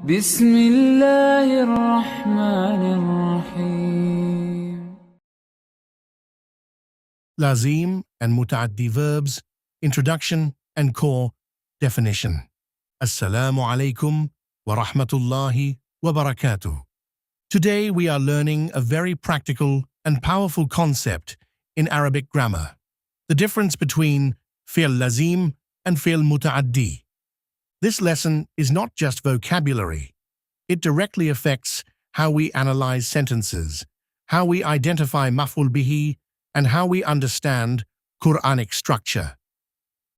بسم الله الرحمن الرحيم. Lāzim and Muta'addi verbs, introduction and core definition. Assalamu alaikum wa rahmatullahi wa barakatuh. Today we are learning a very practical and powerful concept in Arabic grammar, the difference between fi'l lazim and fi'l muta'addi. This lesson is not just vocabulary. It directly affects how we analyze sentences, how we identify mafool bihi, and how we understand Qur'anic structure.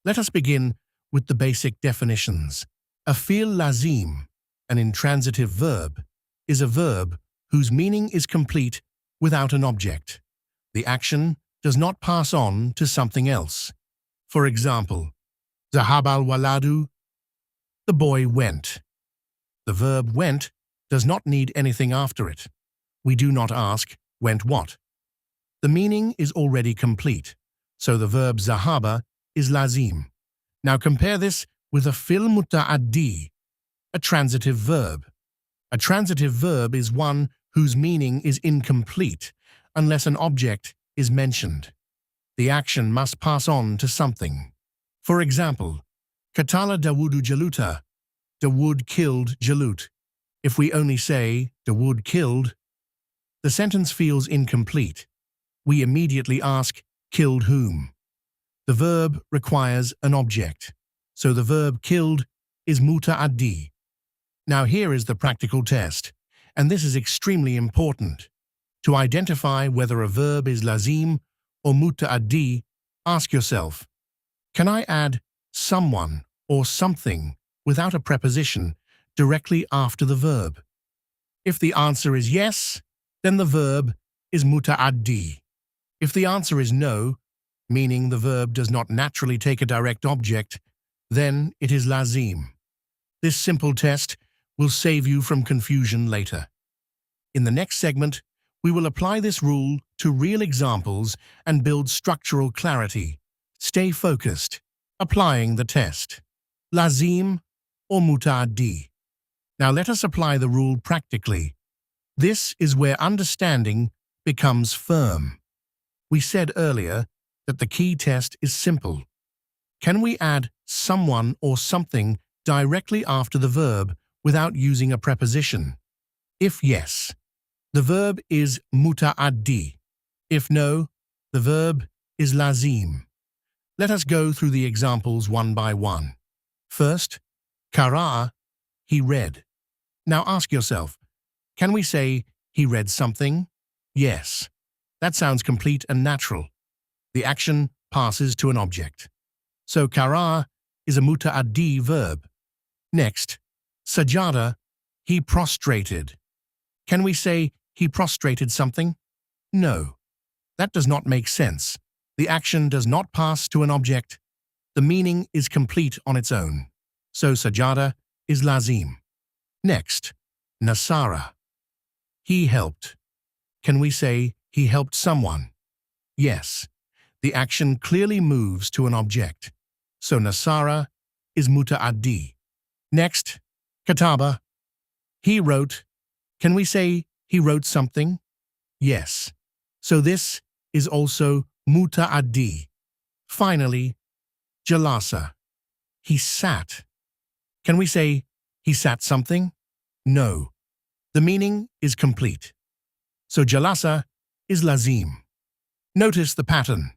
Let us begin with the basic definitions. A fi'l lazim, an intransitive verb, is a verb whose meaning is complete without an object. The action does not pass on to something else. For example, Zahab al-waladu, the boy went. The verb went does not need anything after it. We do not ask, went what? The meaning is already complete, so the verb zahaba is lazim. Now compare this with a fi'l muta'addi, a transitive verb. A transitive verb is one whose meaning is incomplete unless an object is mentioned. The action must pass on to something. For example, Katala Dawudu Jaluta, Dawud killed Jalut. If we only say Dawud killed, the sentence feels incomplete. We immediately ask, killed whom? The verb requires an object, so the verb killed is muta'addi. Now here is the practical test, and this is extremely important. To identify whether a verb is lazim or muta'addi, ask yourself, can I add someone or something without a preposition directly after the verb? If the answer is yes, then the verb is muta'addi. If the answer is no, meaning the verb does not naturally take a direct object, then it is lazim. This simple test will save you from confusion later. In the next segment, we will apply this rule to real examples and build structural clarity. Stay focused. Applying the test. Lazim or muta'addi. Now let us apply the rule practically. This is where understanding becomes firm. We said earlier that the key test is simple. Can we add someone or something directly after the verb without using a preposition? If yes, the verb is muta'addi. If no, the verb is lazim. Let us go through the examples one by one. First, qara'a, he read. Now ask yourself, can we say he read something? Yes. That sounds complete and natural. The action passes to an object. So qara'a is a muta'addi verb. Next, sajada, he prostrated. Can we say he prostrated something? No. That does not make sense. The action does not pass to an object. The meaning is complete on its own. So sajada is lazim. Next, nasara. He helped. Can we say he helped someone? Yes. The action clearly moves to an object. So nasara is muta'addi. Next, kataba. He wrote. Can we say he wrote something? Yes. So this is also muta'addi. Finally, jalasa. He sat. Can we say he sat something? No. The meaning is complete. So jalasa is lazim. Notice the pattern.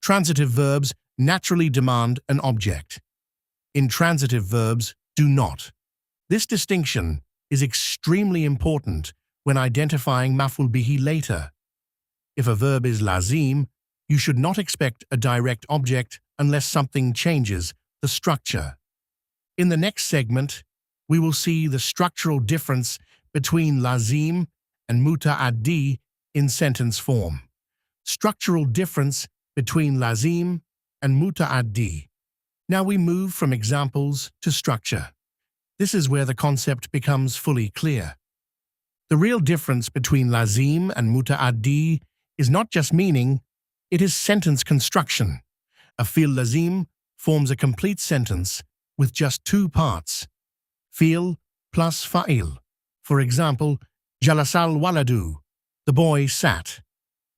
Transitive verbs naturally demand an object. Intransitive verbs do not. This distinction is extremely important when identifying mafool bihi later. If a verb is lazim, you should not expect a direct object unless something changes the structure. In the next segment, we will see the structural difference between lazim and muta'addi in sentence form. Structural difference between lazim and muta'addi. Now we move from examples to structure. This is where the concept becomes fully clear. The real difference between lazim and muta'addi is not just meaning, it is sentence construction. A fi'l lazim forms a complete sentence with just two parts. Fi'l plus fa'il. For example, jalasal waladu, the boy sat.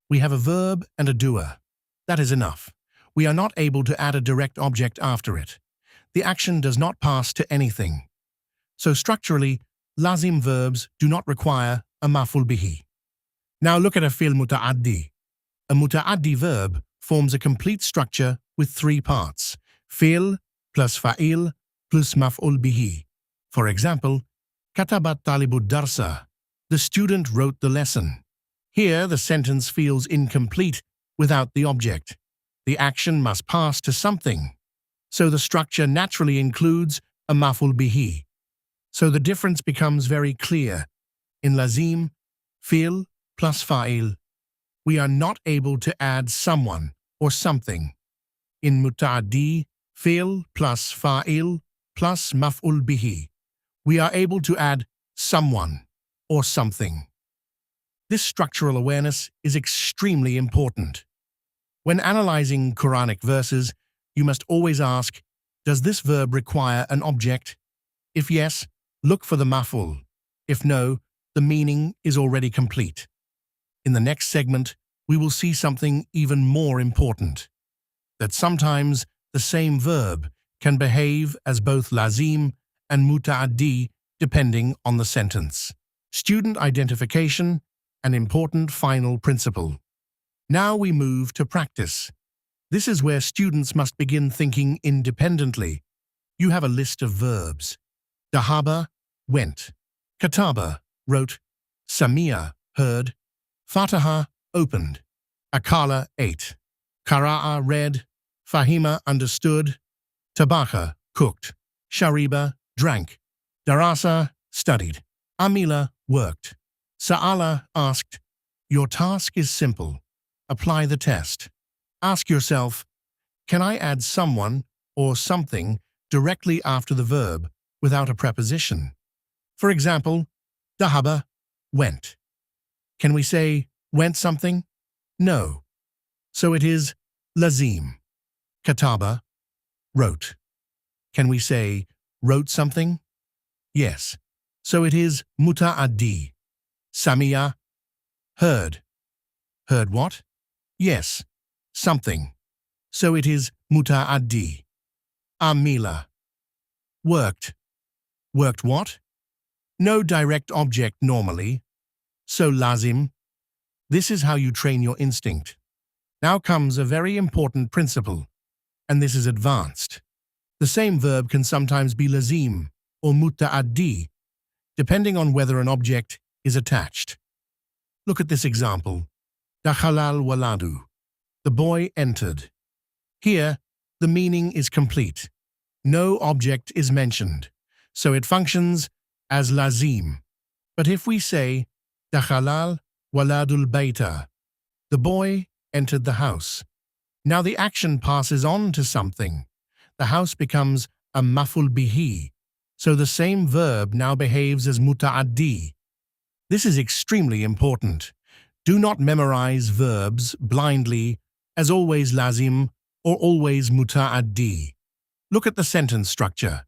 We have a verb and a doer. That is enough. We are not able to add a direct object after it. The action does not pass to anything. So structurally, lazim verbs do not require a maf'ul bihi. Now look at a fi'l muta'addi. A muta'addi verb forms a complete structure with three parts: fi'l plus fa'il plus maf'ul bihi. For example, katabat talibud darsa, the student wrote the lesson. Here the sentence feels incomplete without the object. The action must pass to something. So the structure naturally includes a maf'ul bihi. So the difference becomes very clear. In lazim, fi'l plus fa'il, we are not able to add someone or something. In muta'addi, fi'l plus fa'il plus maf'ul bihi, we are able to add someone or something. This structural awareness is extremely important. When analyzing Quranic verses, you must always ask, does this verb require an object? If yes, look for the mafool. If no, the meaning is already complete. In the next segment, we will see something even more important, that sometimes the same verb can behave as both lazim and muta'addi depending on the sentence. Student identification, an important final principle. Now we move to practice. This is where students must begin thinking independently. You have a list of verbs. Dahaba, went. Kataba, wrote. Samia, heard. Fataha, opened. Akala, ate. Qara'a, read. Fahima, understood. Tabaka, cooked. Shariba, drank. Darasa, studied. Amila, worked. Sa'ala, asked. Your task is simple. Apply the test. Ask yourself, can I add someone or something directly after the verb without a preposition? For example, dahaba, went. Can we say went something? No. So it is lazim. Kataba, wrote. Can we say wrote something? Yes. So it is muta'addi. Samia, heard. Heard what? Yes, something. So it is muta'addi. Amila, worked. Worked what? No direct object normally. So lazim. This is how you train your instinct. Now comes a very important principle, and this is advanced. The same verb can sometimes be lazim or muta'addi, depending on whether an object is attached. Look at this example. Dakhalal waladu. The boy entered. Here, the meaning is complete. No object is mentioned, so it functions as lazim. But if we say, Dakhalal waladul baita, the boy entered the house. Now the action passes on to something. The house becomes a maf'ul bihi, so the same verb now behaves as muta'addi. This is extremely important. Do not memorize verbs blindly as always lazim or always muta'addi. Look at the sentence structure.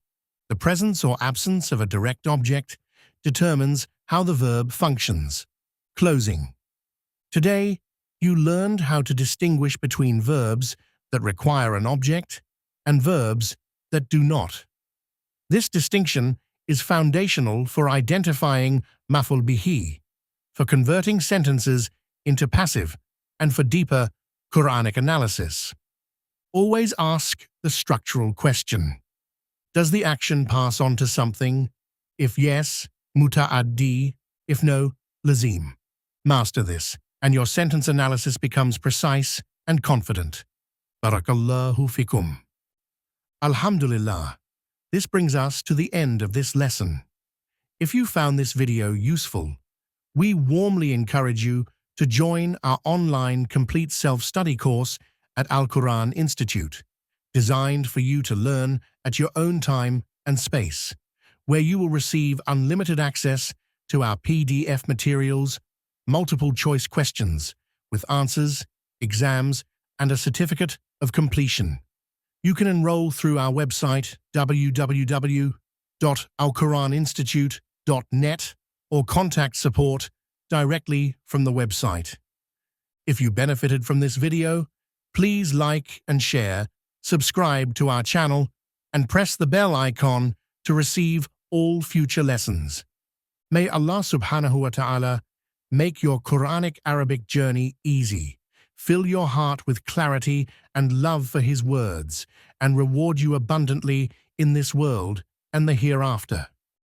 The presence or absence of a direct object determines how the verb functions. Closing. Today, you learned how to distinguish between verbs that require an object and verbs that do not. This distinction is foundational for identifying maf'ul bihi, for converting sentences into passive, and for deeper Quranic analysis. Always ask the structural question. Does the action pass on to something? If yes, muta'addi. If no, lazim. Master this, and your sentence analysis becomes precise and confident. Barakallahu fikum. Alhamdulillah. This brings us to the end of this lesson. If you found this video useful, we warmly encourage you to join our online complete self-study course at Al-Qur'an Institute, designed for you to learn at your own time and space, where you will receive unlimited access to our PDF materials, multiple choice questions with answers, exams, and a certificate of completion. You can enroll through our website www.alquran.com www.alquraninstitute.net or contact support directly from the website. If you benefited from this video, please like and share, subscribe to our channel, and press the bell icon to receive all future lessons. May Allah subhanahu wa ta'ala make your Quranic Arabic journey easy, fill your heart with clarity and love for His words, and reward you abundantly in this world and the hereafter.